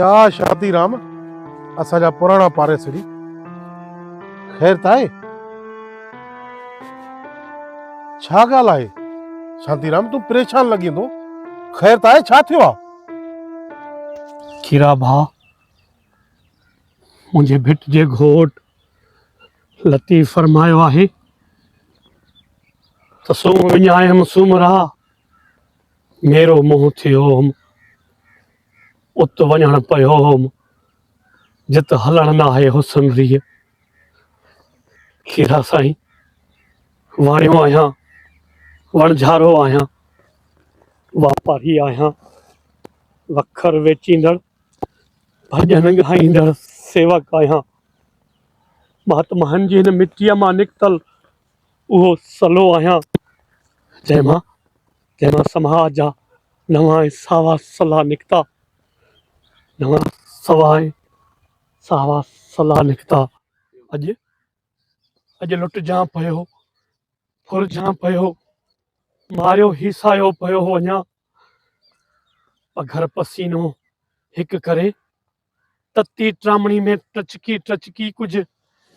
या शांतीराम असांजा पुराणा पारेसरी ख़ैर त आहे? छा ॻाल्हि आहे शांतीराम, तूं परेशान लॻी थो? ख़ैर त आहे, छा थियो आहे? खीरा भाउ, मुंहिंजे भिट जे घोट लतीफ़ फरमायो आहे त सो विञायमि सुमरा मेरो मुंहुं थियो उत वञण पियो जित हलण न आहे हुसन रीह। खीरा साईं, वाणियो आहियां, वणझारो आहियां, वापारी आहियां, वखर वेचींदड़, भॼन ॻाईंदड़ सेवक आहियां। महात्माउनि जी हिन मिटीअ मां निकितल उहो सलो आहियां जंहिंमां समाज जा नवां ऐं सावा सला निकिता, नवां सावा सला निकिता। अॼु लुटिजां पियो, फुरजां पियो, मारियो हिसायो पियो वञा, पघर पसीनो हिकु करे तती ट्रामणी में टचकी टचकी कुझु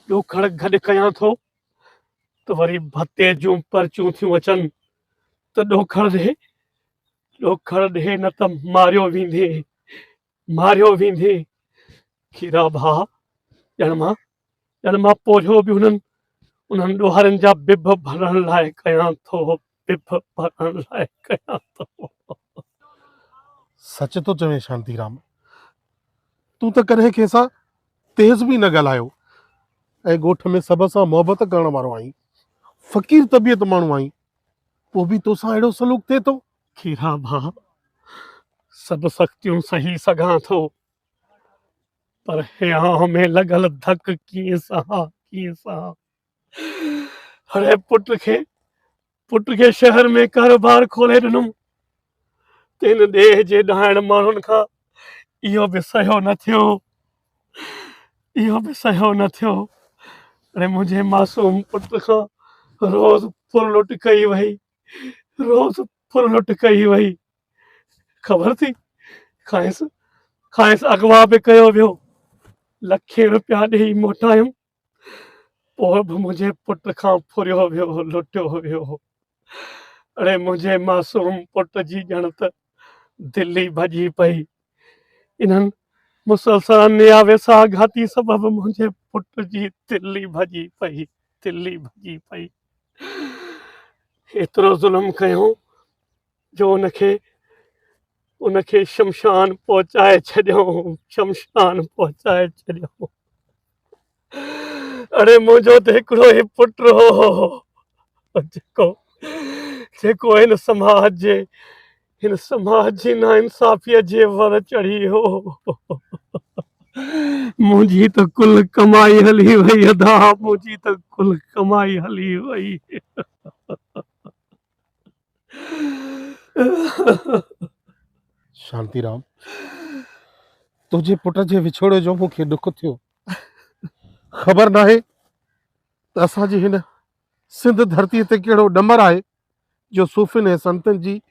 ॾोखड़ गॾु कयां थो त वरी भते जूं परचूं थियूं अचनि त ॾोखड़ ॾे न त मारियो वेंदे। खीरा भाउ, ॼण मां पोरियो बि उन्हनि ॾोहरनि जा बिभ भरण लाइ कयां थो, सच तो चवें शांतीराम, तूं त कॾहिं कंहिंसां तेज़ बि न ॻाल्हायो ऐं ॻोठ में सभ सां मोहबत करण वारो आहीं, फ़क़ीर तबियत माण्हू आहीं, पोइ बि तोसां अहिड़ो सलूक थिए थो? खीरा भाउ, सभु सख़्तियूं सही सघां थो, पर हियां में लॻल धक कीअं सहां। अरे पुट खे शहर में कारोबार खोले ॾिनुमि त हिन ॾेह जे ॾाइण माण्हुनि खां इहो बि सहियो न थियो। अरे मुंहिंजे मासूम पुट खां रोज़ फुरलुट कई वई, ख़बर थी खांइसि अगवा बि कयो वियो, लखे रुपया ॾेई मोटायुमि, पोइ बि मुंहिंजे पुट खां फुरियो वियो, लुटियो वियो। अरे मुंहिंजे मासूम पुट जी ॼण त दिल्ली भॼी पई, इन्हनि मुसलसल नियावे सां घाती सबब मुंहिंजे पुट जी दिल्ली भॼी पई। एतिरो ज़ुल्म कयूं जो उनखे शमशान पहुचाए छॾियो। अरे मुंहिंजो त हिकिड़ो ई पुट हो जेको हिन समाज जी नाइंसाफ़ीअ जे वर चढ़ी हो। मुंहिंजी त कुल कमाई हली वई अदा, मुंहिंजी त कुल कमाई हली वई। शांतीराम, तुंहिंजे पुट जे विछोड़े जो मूंखे दुख थियो। ख़बर नाहे त असांजी हिन सिंध धरतीअ ते कहिड़ो डंबर आहे जो सूफ़िन ऐं संतनि जी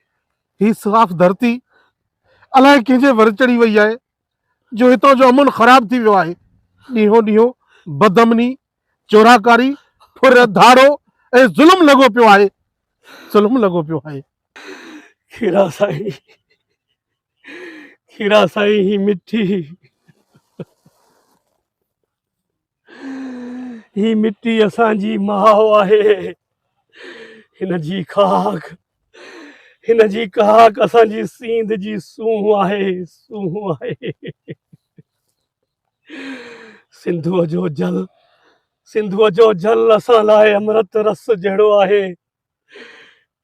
ही साफ़ धरती अलाए कंहिंजे वर चढ़ी वई आहे, जो हितां जो अमन ख़राब थी वियो आहे। ॾींहों ॾींहों बदअमनी, चोराकारी, फुर धाड़ो ऐं ज़ुल्म लॻो पियो आहे। खीरा साईं, ही मिट्टी असांजी माउ आहे, हिन जी खाक असांजी सींध जी सूंह आहे। सिंधुअ जो जल असां लाइ अमृत रस जहिड़ो आहे,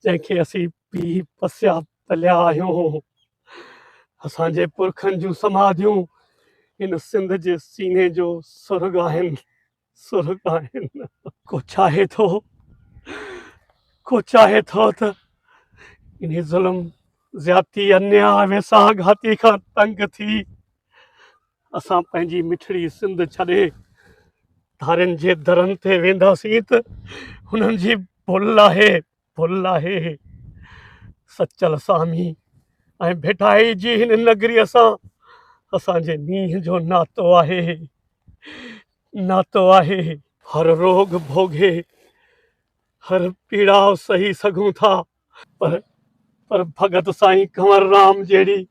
जंहिंखे असीं पी पसिया पलिया आहियूं। असांजे पुरखनि जूं समाधियूं हिन सिंध जे सीने जो सुर्ग आहिनि। को चाहे थो त इन ज़ुल्म, ज़्यादती, अन्याय, वेसाघाती खां तंग थी असां पंहिंजी मिठड़ी सिंध छॾे धारियुनि जे दरनि ते वेंदासीं त हुननि जी भुल आहे। सचल सामी ऐं भेटाई जी हिन नगरीअ सां असांजे नींहं जो नातो आहे, नातो आहे। हर रोग भोगे, हर पीड़ाव सही सघूं था, पर पर भगत साईं कंवर राम जहिड़ी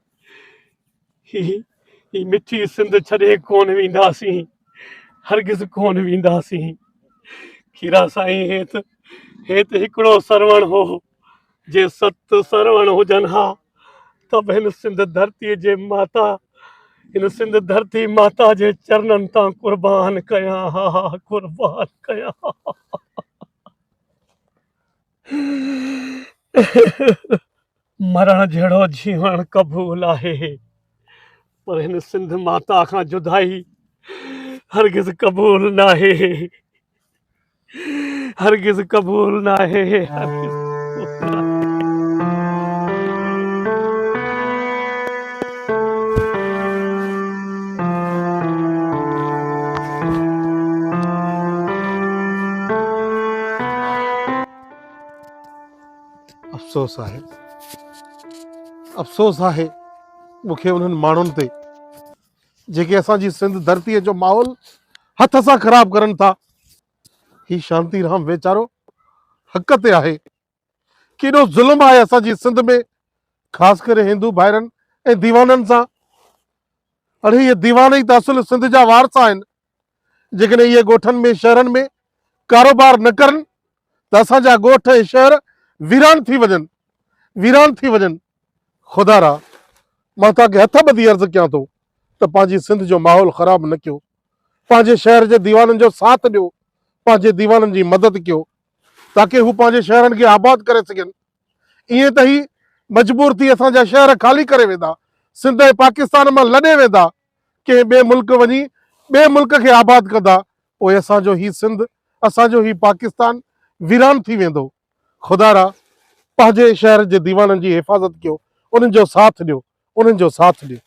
ही मिठी सिंध छॾे कोन वेंदासीं, हरगिज़ कोन वेंदासीं। खीरा साईं हेत हिकिड़ो सरवण हो, जे 7 सरवण हुजनि हा त बि हिन सिंध धरतीअ जे माता, हिन सिंध धरती माता जे चरणनि तां कुर्बान कयां हा, कुर्बान कयां हा। मरण जहिड़ो जीवण क़बूल आहे, पर हिन सिंध माता खां जुदाई हरगिज़ क़बूल नाहे, हरगिज़ क़बूल नाहे, हरगिज़ क़बूल नाहे। अफ़सोस आहे, अफ़सोस आहे मूंखे उन्हनि माण्हुनि ते जेके असांजी सिंध धरतीअ जो माहौल हथ सां ख़राब करनि था। ही शांतीराम वेचारो हक़ ते आहे। केॾो ज़ुल्म आहे असांजी सिंध में, ख़ासि करे हिंदू भाइरनि ऐं दीवाननि सां। अड़े इहे दीवान ई त असुल सिंध जा वारस आहिनि। जेकॾहिं इहे ॻोठनि में शहरनि में कारोबार न करनि त असांजा ॻोठ ऐं शहर वीरान थी वञनि, वीरान थी वञनि। ख़ुदा रा मां तव्हांखे हथ ॿधी अर्ज़ु कयां थो त पंहिंजी सिंध जो माहौल ख़राब न कयो, पंहिंजे शहर जे दीवाननि जो साथ ॾियो, पंहिंजे दीवाननि जी मदद कयो ताकी हू पंहिंजे शहरनि खे आबाद करे सघनि। ईअं त ही मजबूर थी असांजा शहर ख़ाली करे वेंदा, सिंध ऐं पाकिस्तान मां लॾे वेंदा, कंहिं ॿिए मुल्क वञी ॿिए मुल्क खे आबाद कंदा, पोइ असांजो ही सिंध, असांजो ही पाकिस्तान वीरान थी वेंदो। ख़ुदा रा पंहिंजे शहर जे दीवाननि जी हिफ़ाज़त कयो, उन्हनि जो साथ ॾियो, उन्हनि जो साथ ॾियो।